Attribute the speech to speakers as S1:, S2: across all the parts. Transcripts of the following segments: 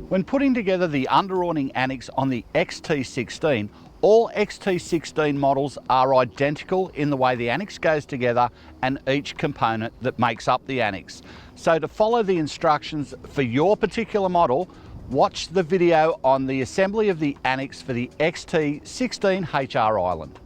S1: When putting together the under-awning annex on the XT16, all XT16 models are identical in the way the annex goes together and each component that makes up the annex. So to follow the instructions for your particular model, watch the video on the assembly of the annex for the XT16HR island.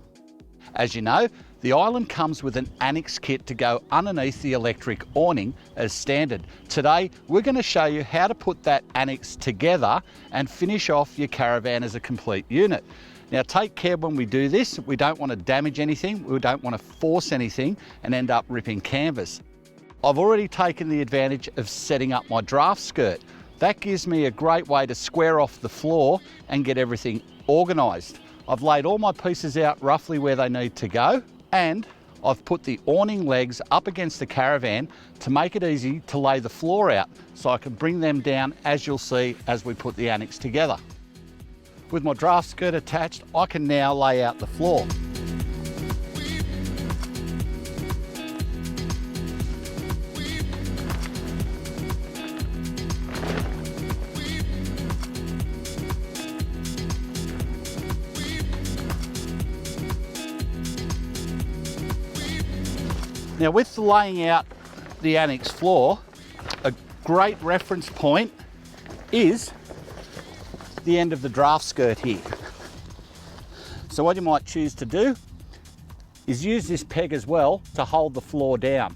S1: As you know, the island comes with an annex kit to go underneath the electric awning as standard. Today, we're going to show you how to put that annex together and finish off your caravan as a complete unit. Now take care when we do this. We don't want to damage anything, we don't want to force anything and end up ripping canvas. I've already taken the advantage of setting up my draft skirt. That gives me a great way to square off the floor and get everything organised. I've laid all my pieces out roughly where they need to go, and I've put the awning legs up against the caravan to make it easy to lay the floor out so I can bring them down, as you'll see as we put the annex together. With my draft skirt attached, I can now lay out the floor. Now with the laying out the annex floor, a great reference point is the end of the draft skirt here. So what you might choose to do is use this peg as well to hold the floor down.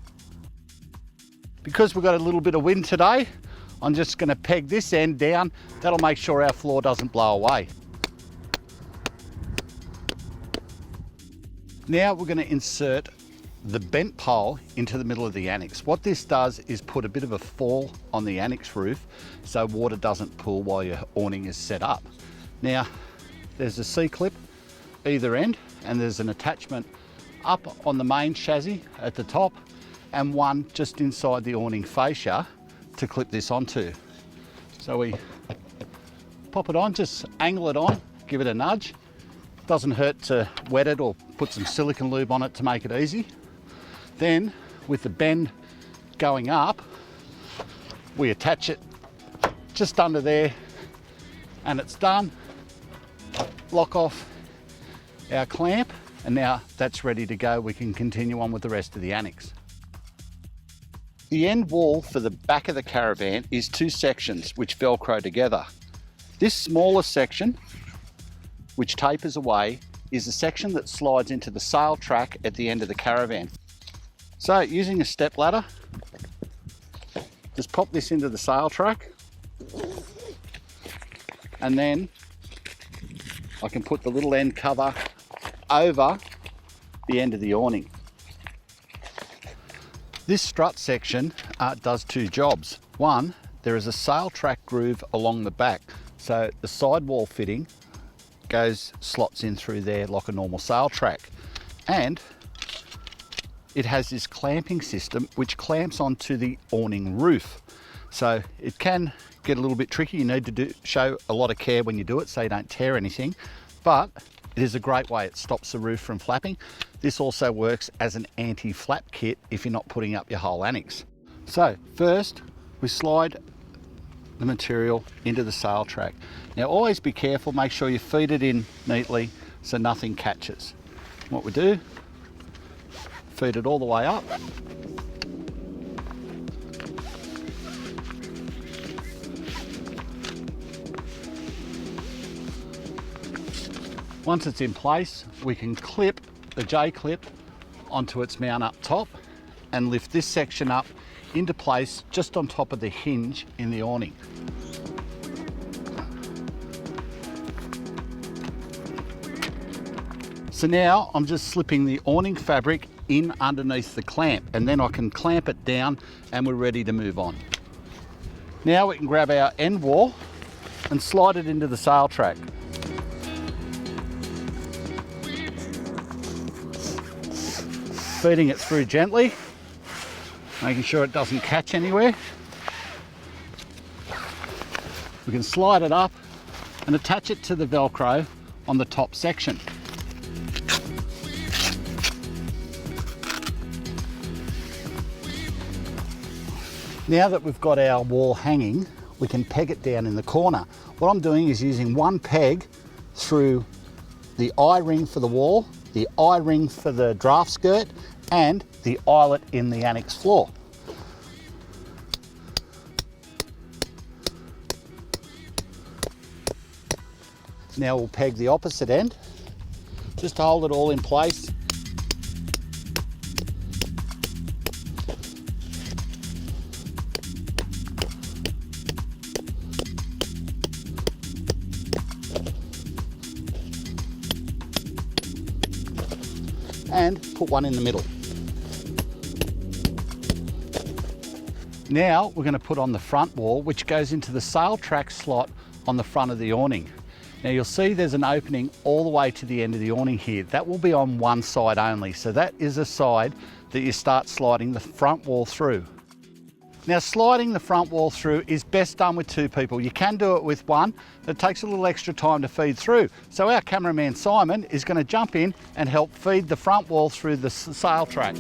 S1: Because we've got a little bit of wind today, I'm just going to peg this end down. That'll make sure our floor doesn't blow away. Now we're going to insert the bent pole into the middle of the annex. What this does is put a bit of a fall on the annex roof so water doesn't pool while your awning is set up. Now there's a C-clip either end and there's an attachment up on the main chassis at the top and one just inside the awning fascia to clip this onto. So we pop it on, just angle it on, give it a nudge. Doesn't hurt to wet it or put some silicone lube on it to make it easy. Then, with the bend going up, we attach it just under there and it's done. Lock off our clamp and now that's ready to go. We can continue on with the rest of the annex. The end wall for the back of the caravan is two sections which Velcro together. This smaller section, which tapers away, is the section that slides into the sail track at the end of the caravan. So using a step ladder, just pop this into the sail track and then I can put the little end cover over the end of the awning. This strut section does two jobs. One, there is a sail track groove along the back, so the sidewall fitting slots in through there like a normal sail track, and it has this clamping system which clamps onto the awning roof. So it can get a little bit tricky. You need to show a lot of care when you do it so you don't tear anything, but it is a great way. It stops the roof from flapping. This also works as an anti-flap kit if you're not putting up your whole annex. So first we slide the material into the sail track. Now always be careful, make sure you feed it in neatly so nothing catches. What we do, feed it all the way up. Once it's in place, we can clip the J-clip onto its mount up top and lift this section up into place just on top of the hinge in the awning. So now I'm just slipping the awning fabric in underneath the clamp and then I can clamp it down and we're ready to move on. Now we can grab our end wall and slide it into the sail track. Feeding it through gently, making sure it doesn't catch anywhere. We can slide it up and attach it to the Velcro on the top section. Now that we've got our wall hanging, we can peg it down in the corner. What I'm doing is using one peg through the eye-ring for the wall, the eye-ring for the draft skirt, and the eyelet in the annex floor. Now we'll peg the opposite end, just to hold it all in place. And put one in the middle. Now we're going to put on the front wall, which goes into the sail track slot on the front of the awning. Now you'll see there's an opening all the way to the end of the awning here. That will be on one side only. So that is a side that you start sliding the front wall through. Now sliding the front wall through is best done with two people. You can do it with one, but it takes a little extra time to feed through. So our cameraman Simon is going to jump in and help feed the front wall through the sail track.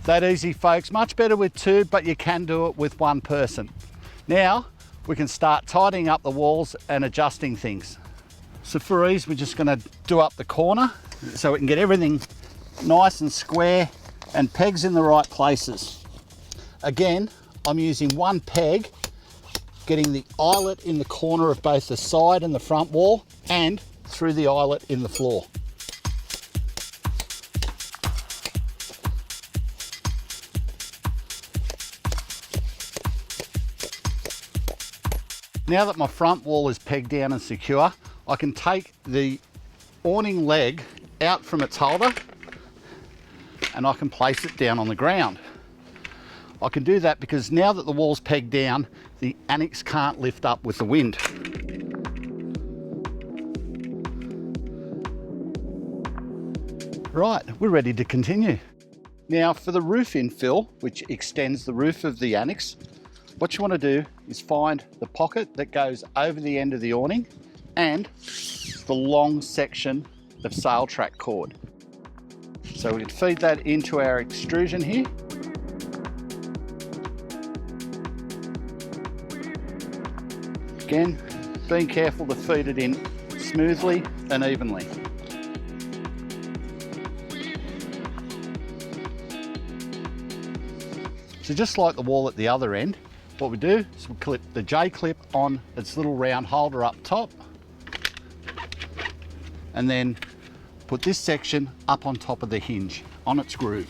S1: That easy, folks. Much better with two, but you can do it with one person. Now we can start tidying up the walls and adjusting things. So for ease, we're just going to do up the corner so we can get everything nice and square and pegs in the right places. Again, I'm using one peg, getting the eyelet in the corner of both the side and the front wall and through the eyelet in the floor. Now that my front wall is pegged down and secure, I can take the awning leg out from its holder and I can place it down on the ground. I can do that because now that the wall's pegged down, the annex can't lift up with the wind. Right, we're ready to continue. Now for the roof infill, which extends the roof of the annex, what you want to do is find the pocket that goes over the end of the awning and the long section of sail track cord. So we can feed that into our extrusion here. Again, being careful to feed it in smoothly and evenly. So just like the wall at the other end, what we do is we clip the J-clip on its little round holder up top and then put this section up on top of the hinge on its groove.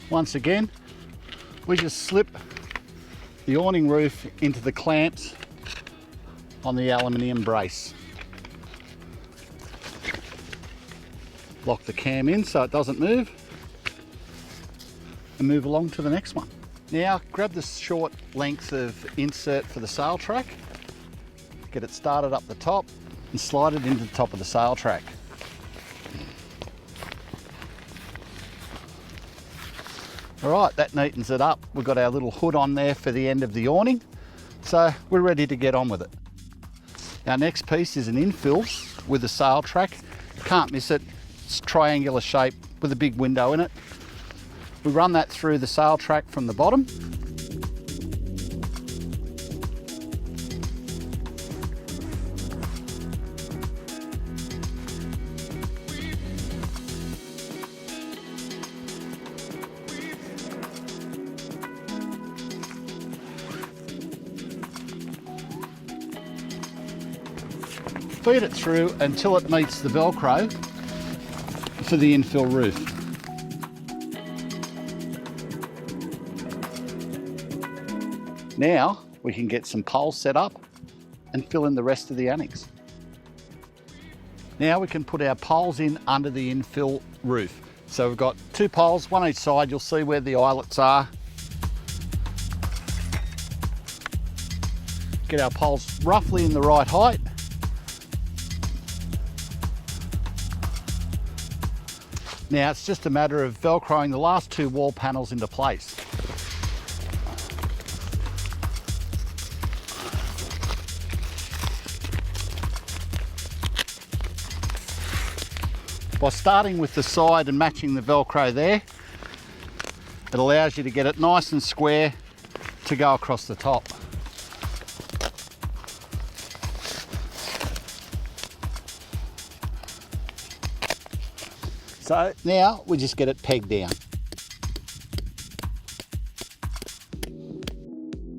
S1: Once again, we just slip the awning roof into the clamps on the aluminium brace. Lock the cam in so it doesn't move and move along to the next one. Now grab the short length of insert for the sail track, get it started up the top and slide it into the top of the sail track. Alright, that neatens it up. We've got our little hood on there for the end of the awning, so we're ready to get on with it. Our next piece is an infill with a sail track. Can't miss it. It's triangular shape with a big window in it. We run that through the sail track from the bottom. Feed it through until it meets the Velcro for the infill roof. Now we can get some poles set up and fill in the rest of the annex. Now we can put our poles in under the infill roof. So we've got two poles, one each side. You'll see where the eyelets are. Get our poles roughly in the right height. Now it's just a matter of velcroing the last two wall panels into place. By starting with the side and matching the Velcro there, it allows you to get it nice and square to go across the top. So now we just get it pegged down.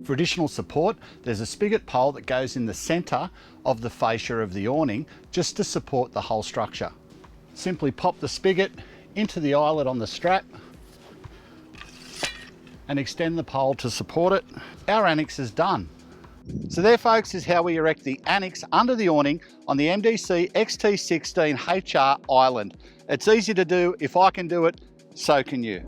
S1: For additional support, there's a spigot pole that goes in the centre of the fascia of the awning just to support the whole structure. Simply pop the spigot into the eyelet on the strap and extend the pole to support it. Our Annex is done. So there, folks, is how we erect the Annex under the awning on the MDC XT16HR Island. It's easy to do. If I can do it, so can you.